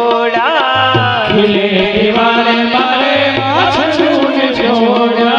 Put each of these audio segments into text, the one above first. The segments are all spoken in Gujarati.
छोड़ा खिले वाले मारे वाछड़ू ने छोड़ा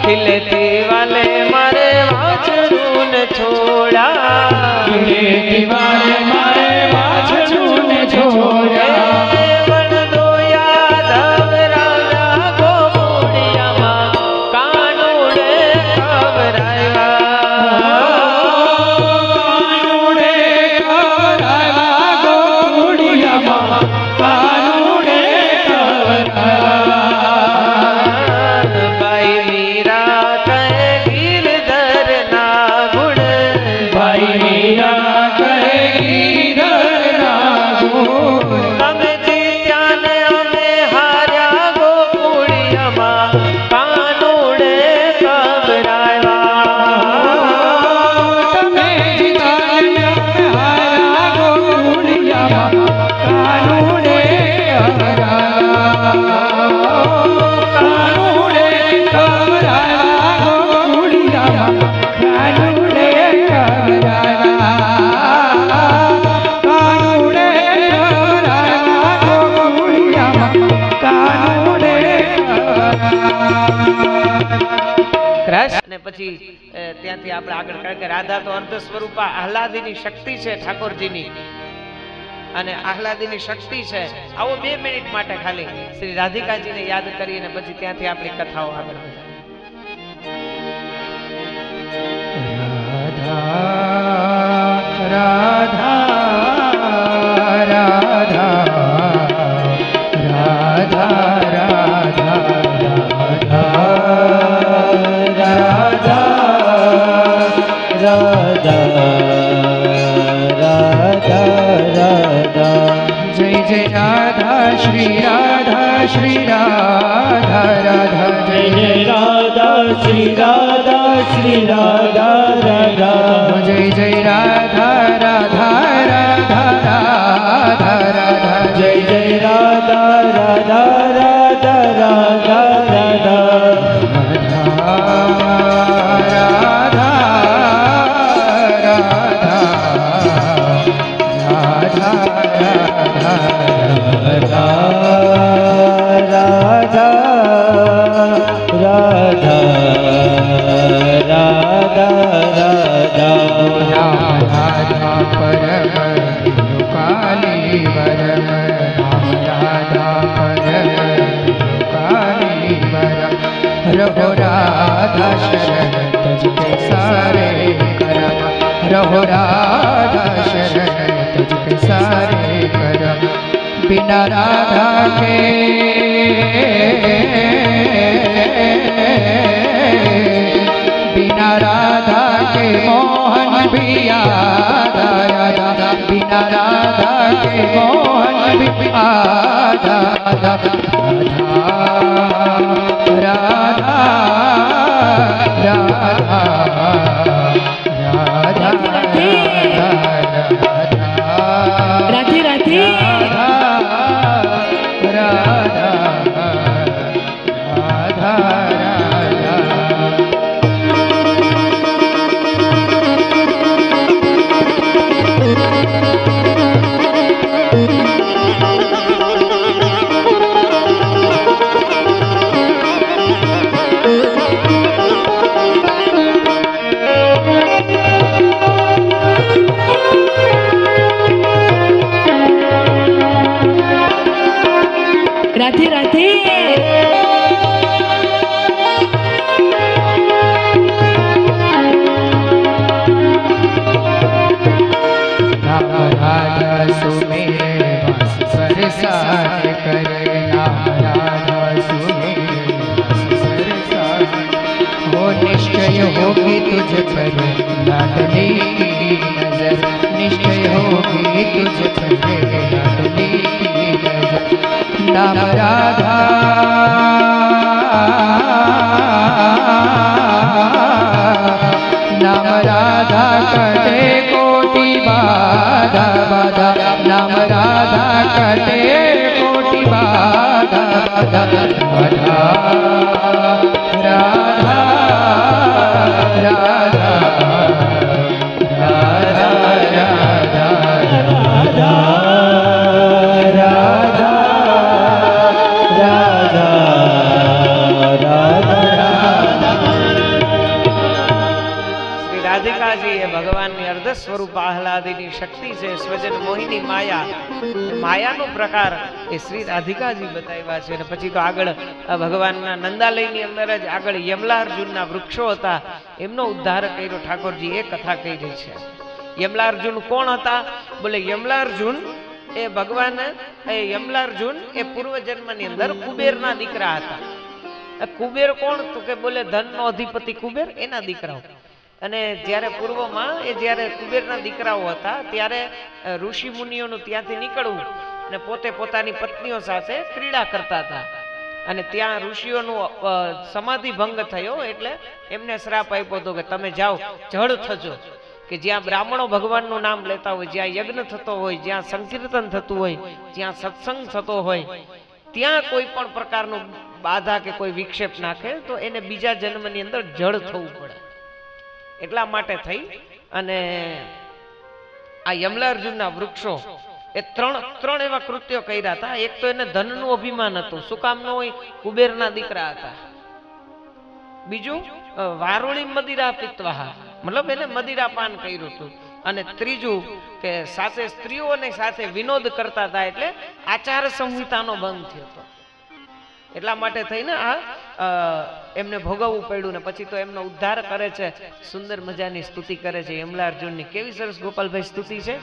खिलती वाले मारे वाछड़ू ने छोड़ा खिले वाले मारे वाछड़ू ने छोड़ा પછી ત્યાંથી આપણે આગળ કારણ કે રાધા તો અર્ધ સ્વરૂપ આહલાદીની શક્તિ છે ઠાકોરજીની અને આહલાદીની શક્તિ છે આવો 2 મિનિટ માટે ખાલી શ્રી રાધિકાજીને યાદ કરીને પછી ત્યાંથી આપણી કથાઓ આગળ રાધા રાધા રાધા રાધા श्री राधा राधा जय जय राधा श्री राधा राधा जय जय राधा राधा राधा राधा राधा जय जय राधा राधा राधा राधा राधा रहो राधा शरण तुझके सारे करम रहो राधा शरण तुझके सारे करम बिना राधा के बिना राधा के मोहन भी आधा राधा बिना राधा के मोहन भी आधा राधा राधा राधा राधा राधे राधे राधा राधा राधे राधे नाम राधा सुमेरे बस बरसात करे नाम राधा सुमेरे बस बरसात हो निश्चय होगी तुझ पर लाडली की नजर निश्चय होगी तुझ पर लाडली की नजर नाम राधा नाम राधा कटे कोटि बाधा बाधा नाम राधा कटे कोटि बाधा बाधा राधा राधा राधा राधा राधा राधा સ્વરૂપ આહલાદીની શક્તિ છે, સ્વજન મોહિની માયા, માયાનો પ્રકાર એ શ્રી રાધિકાજી બતાવ્યા છે. અને પછી તો આગળ ભગવાનના નંદાલયની અંદર જ આગળ યમલાર્જુનના વૃક્ષો હતા, એમનો ઉદ્ધાર કર્યો ઠાકોરજી, એ કથા કહી રહી છે. યમલાર્જુન કોણ હતા? બોલે યમલાર્જુન એ ભગવાન, યમલાર્જુન એ પૂર્વ જન્મની અંદર કુબેરના દીકરા હતા. કુબેર કોણ? તો કે બોલે ધનનો અધિપતિ કુબેર, એના દીકરાઓ. અને જ્યારે પૂર્વમાં એ જ્યારે કુબેરના દીકરાઓ હતા ત્યારે ઋષિ મુનિઓનું ત્યાંથી નીકળવું અને પોતે પોતાની પત્નીઓ સાથે ક્રીડા કરતા હતા. અને ત્યાં ઋષિઓનું સમાધિ ભંગ થયો એટલે એમને શ્રાપ આપ્યો હતો કે તમે જાઓ જળ થજો, કે જ્યાં બ્રાહ્મણો ભગવાનનું નામ લેતા હોય, જ્યાં યજ્ઞ થતો હોય, જ્યાં સંકીર્તન થતું હોય, જ્યાં સત્સંગ થતો હોય, ત્યાં કોઈ પણ પ્રકારનું બાધા કે કોઈ વિક્ષેપ નાખે તો એને બીજા જન્મની અંદર જળ થવું પડે. એટલા માટે થઈ અને આ યમલાર્જુનના વૃક્ષો એ ત્રણ એવા કૃત્યો કર્યા હતા. એક તો એને ધનનું અભિમાન હતું, શું કામ ન હોય, કુબેરના દીકરા હતા. બીજું વારુળી મદિરા પીત્વા, મતલબ એને મદિરા પાન કર્યું હતું. અને ત્રીજું કે સાથે સ્ત્રીઓને સાથે વિનોદ કરતા હતા, એટલે આચાર સંહિતાનો ભંગ થયો હતો. એટલા માટે થઈને આ એમને ભોગવવું પડ્યું. ને પછી તો એમનો ઉદ્ધાર કરે છે, સુંદર મજાની સ્તુતિ કરે છે યમલાર્જુનની. કેવી સરસ ગોપાલભાઈ સ્તુતિ છે.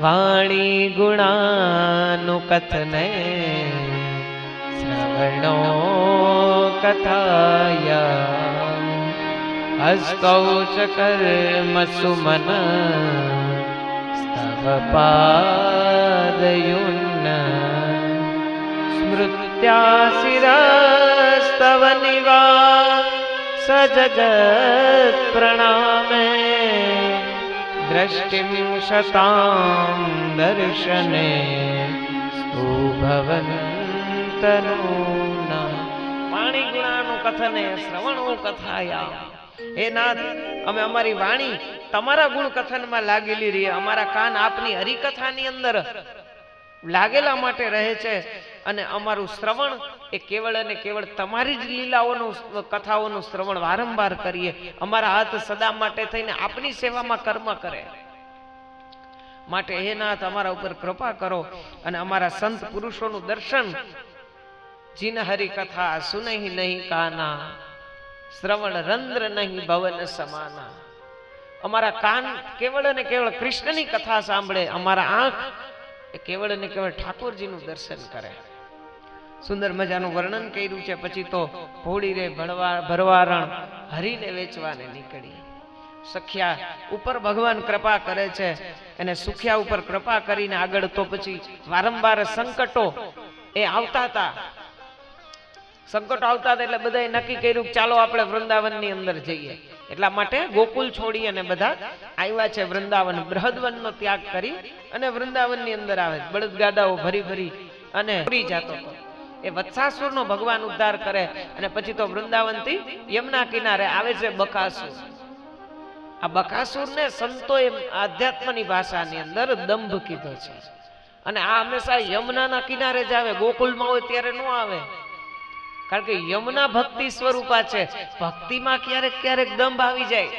વાણી ગુણાનું કથને શ્રવણો કથાયા હસ્તૌચ કર્મ સુમન સ્તવ પાદયુન્ન સ્મૃત્યાશિરસ્તવ નિવા સજગત પ્રણામે દ્રષ્ટિમ શતાં દર્શને સ્તુભવંતનૂના. વાણી ગુણાનું કથને શ્રવણો કથાયા. હે નાથ, અમે અમારી વાણી તમારા ગુણ કથનમાં લાગેલી રહીએ, અમારા કાન આપની હરિકથાની અંદર લાગેલા માટે રહે છે. અને અમારું શ્રવણ એ કેવળ અને કેવળ તમારી જ લીલાઓનું કથાઓનું શ્રવણ વારંવાર કરીએ. અમારા હાથ સદા માટે થઈને આપની સેવામાં કર્મ કરે. માટે હે નાથ, અમારા ઉપર કૃપા કરો અને અમારા સંત પુરુષોનું દર્શન. જીન હરિ કથા સુનહી નહીં કાના, શ્રવણ રંદ્ર નહીં ભવન સમાના. અમારા કાન કેવળ અને કેવળ કૃષ્ણની કથા સાંભળે, અમારા આંખ એ કેવળ અને કેવળ ઠાકોરજીનું દર્શન કરે. સુંદર મજાનું વર્ણન કર્યું છે. પછી તો ભોળી રે ભરવારણ હરીને વેચવાને નીકળી. સખ્યા ઉપર ભગવાન કૃપા કરે છે અને સુખ્યા ઉપર કૃપા કરીને આગળ તો પછી વારંવાર સંકટો એ આવતા હતા. સંકટો આવતા હતા એટલે બધાએ નક્કી કર્યું ચાલો આપણે વૃંદાવનની અંદર જઈએ. એટલા માટે ગોકુલ છોડી અને બધા આવ્યા છે વૃંદાવન. બૃહદવનનો ત્યાગ કરી અને વૃંદાવનની અંદર આવે. બળદગાડાઓ ભરી ભરી અને પૂરી જતો હતો. એ વત્સાસુરનો ભગવાન ઉદ્ધાર કરે અને પછી તો વૃંદાવનથી યમુના કિનારે આવે છે બકાસુર. આ બકાસુરને સંતોએ આધ્યાત્મની ભાષાની અંદર દંભ કીધો છે. અને આ હંમેશા યમુનાના કિનારે જ આવે, ગોકુલમાં હોય ત્યારે ન આવે. કારણ કે યમુના ભક્તિ સ્વરૂપા છે. ભક્તિમાં ક્યારેક ક્યારેક દંભ આવી જાય.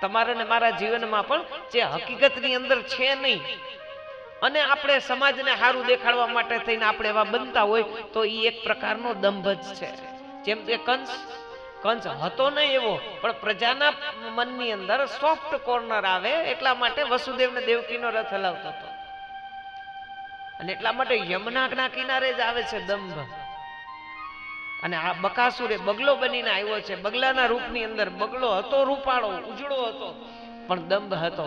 તમારા ને મારા જીવનમાં પણ જે હકીકતની અંદર છે નહીં, અને આપણે સમાજને સારું દેખાડવા માટે થઈને આપણે એવા બનતા હોય તો એ એક પ્રકારનો દંભ જ છે. જેમ કે કંસ હતો નહીં એવો, પણ પ્રજાના મનની અંદર સોફ્ટ કોર્નર આવે એટલા માટે વસુદેવને દેવકીનો રથ હલાવતો હતો. અને એટલા માટે યમુનાના કિનારે જ આવે છે દંભ. અને આ બકાસુર એ બગલો બનીને આવ્યો છે. બગલાના રૂપની અંદર બગલો હતો, રૂપાળો ઉજળો હતો, પણ દંભ હતો.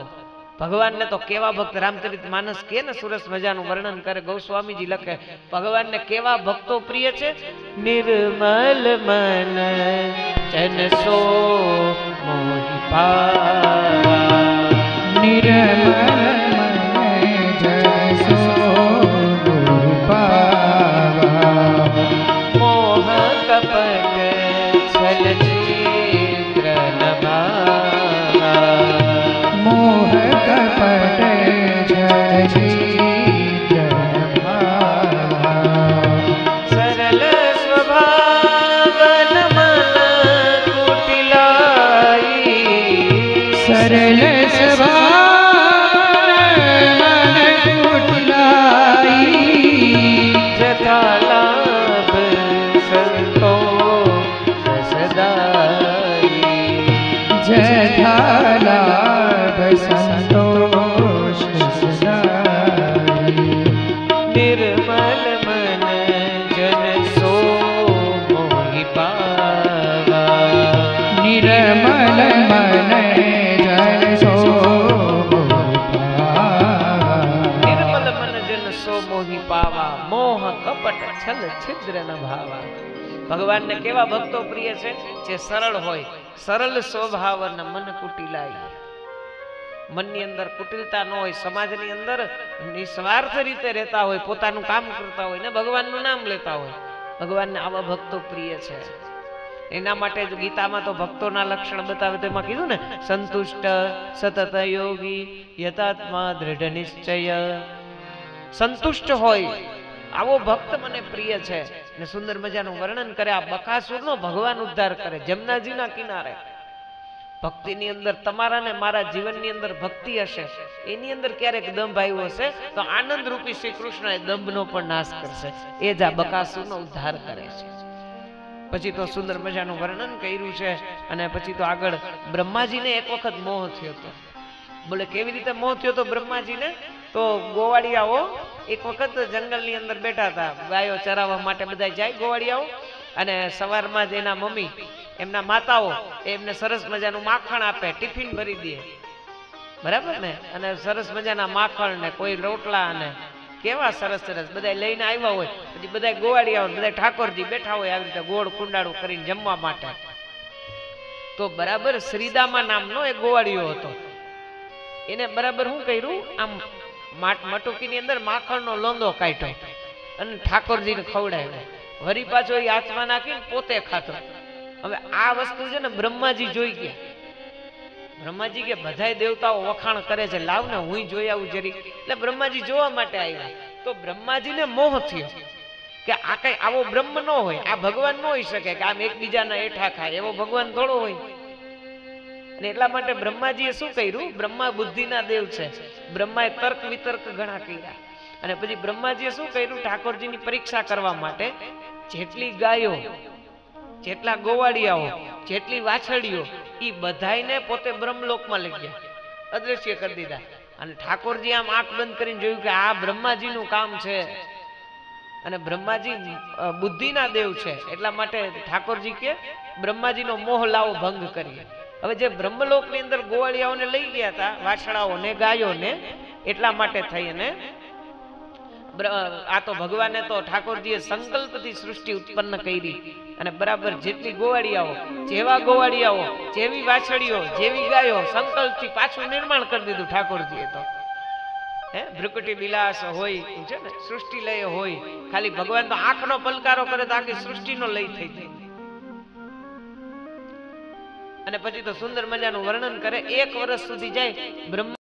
ભગવાનને તો કેવા ભક્ત, રામચરિત માનસ કે ને સુરસ મજાનું વર્ણન કરે, ગૌસ્વામીજી લખે ભગવાનને કેવા ભક્તો પ્રિય છે. નિર્મલ મન જનસો મોહિ પાવા, નિર્મલ મન જનસો મોહિ પાવા, મોહ કપટ છલ ચિત્ર નભાવા, મોહ કપટ છલ નભાવા, સરલ સ્વભાવન મન કુટિલાઈ, સરલ સ્વભાવ મોહ કપટ છલ છિદ્ર ન ભાવા. ભગવાનને કેવા ભક્તો પ્રિય છે? જે સરળ હોય, સરળ સ્વભાવ ન મન કુટિલાય. મનની અંદર કુટિલતા ન હોય, સમાજની અંદર નિસ્વાર્થ રીતે રહેતા હોય, પોતાનું કામ કરતા હોય ને ભગવાનનું નામ લેતા હોય. ભગવાનને આવા ભક્તો પ્રિય છે. એના માટે જ ગીતામાં તો ભક્તોના લક્ષણ બતાવે તો એમાં કીધું ને, સંતુષ્ટ સતત યોગી યતાત્મા દૃઢ નિશ્ચય. સંતુષ્ટ હોય આવો ભક્ત મને પ્રિય છે. ને સુંદર મજાનું વર્ણન કરે આ બકાસુરનો ભગવાન ઉદ્ધાર કરે જમનાજીના કિનારે. ભક્તિની અંદર તમારા ને મારા જીવનની અંદર ભક્તિ હશે, એની અંદર ક્યારેક દંભ આવ્યો હશે તો આનંદ રૂપી શ્રી કૃષ્ણ એ દંભનો પણ નાશ કરશે. એ જ આ બકાસુરનો ઉદ્ધાર કરે છે. પછી તો સુંદર મજાનું વર્ણન કર્યું છે. અને પછી તો આગળ બ્રહ્માજીને એક વખત મોહ થયો હતો. બોલે કેવી રીતે મોહ થયો તો બ્રહ્માજીને? તો ગોવાળિયાઓ એક વખત જંગલની અંદર બેઠા હતા, ગાયો ચરાવવા માટે બધા જાય ગોવાળિયાઓ. અને સવારમાં જ એના મમ્મી, એમના માતાઓ એમને સરસ મજાનું માખણ આપે, ટિફિન ભરી દે, બરાબર ને? અને સરસ મજાના માખણ ને કોઈ રોટલા અને કેવા સરસ સરસ બધા લઈને આવ્યા હોય. પછી બધા ગોવાળિયાઓ બધા ઠાકોરજી બેઠા હોય આવી રીતે ગોળ કુંડાળું કરીને જમવા માટે. તો બરાબર શ્રીદામા નામનો એક ગોવાળિયો હતો. એને બરાબર શું કર્યું, આમ મટુકીની અંદર માખણનો લોંદો કાઢ્યો અને ઠાકોરજીને ખવડાવ્યો. વરી પાછો એ હાથમાં નાખીને પોતે ખાતો. હવે આ વસ્તુ છે ને બ્રહ્માજી જોઈ ગયા. બ્રહ્માજી કે બધાય દેવતાઓ વખાણ કરે છે, લાવ ને હું જોઈ આવું જરી. એટલે બ્રહ્માજી જોવા માટે આવ્યા. તો બ્રહ્માજીને મોહ થયો કે આ કઈ આવો બ્રહ્મ ન હોય, આ ભગવાન ન હોઈ શકે કે આમ એકબીજાના એઠા ખાય, એવો ભગવાન થોડો હોય. અને એટલા માટે બ્રહ્માજીએ શું કર્યું? બ્રહ્મા બુદ્ધિના દેવ છે, બ્રહ્માએ તર્ક વિતર્ક ઘણા કર્યા. અને પછી બ્રહ્માજીએ શું કર્યું? ઠાકોરજીની પરીક્ષા કરવા માટે જેટલી ગાયો, જેટલા ગોવાળિયાઓ, જેટલી વાછડીઓ, એ બધાયને પોતે બ્રહ્મલોકમાં લઈ ગયા, અદ્રશ્ય કરી દીધા. અને ઠાકોરજી આમ આંખ બંધ કરીને જોયું કે આ બ્રહ્માજીનું કામ છે. અને બ્રહ્માજી બુદ્ધિના દેવ છે, એટલા માટે ઠાકોરજી કે બ્રહ્માજીનો મોહ લાવો ભંગ કરીએ. હવે જે બ્રહ્મલોકની અંદર ગોવાળિયાઓને લઈ ગયા હતા, વાછડાઓને, ગાયોને, એટલા માટે થઈ અને આ તો ભગવાને તો ઠાકોરજીએ સંકલ્પથી સૃષ્ટિ ઉત્પન્ન કરી. અને બરાબર જેટલી ગોવાળિયાઓ, જેવા ગોવાળિયાઓ, જેવી વાછડીઓ, જેવી ગાયો, સંકલ્પથી પાછું નિર્માણ કરી દીધું ઠાકોરજીએ. તો ભ્રુકુટી વિલાસ હોય છે ને, સૃષ્ટિ લય હોય. ખાલી ભગવાન તો આંખનો પલકારો કરે તો આખી સૃષ્ટિનો લય થઈ જાય. અને પછી તો સુંદર મજાનું વર્ણન કરે. 1 વર્ષ સુધી જાય બ્રહ્મા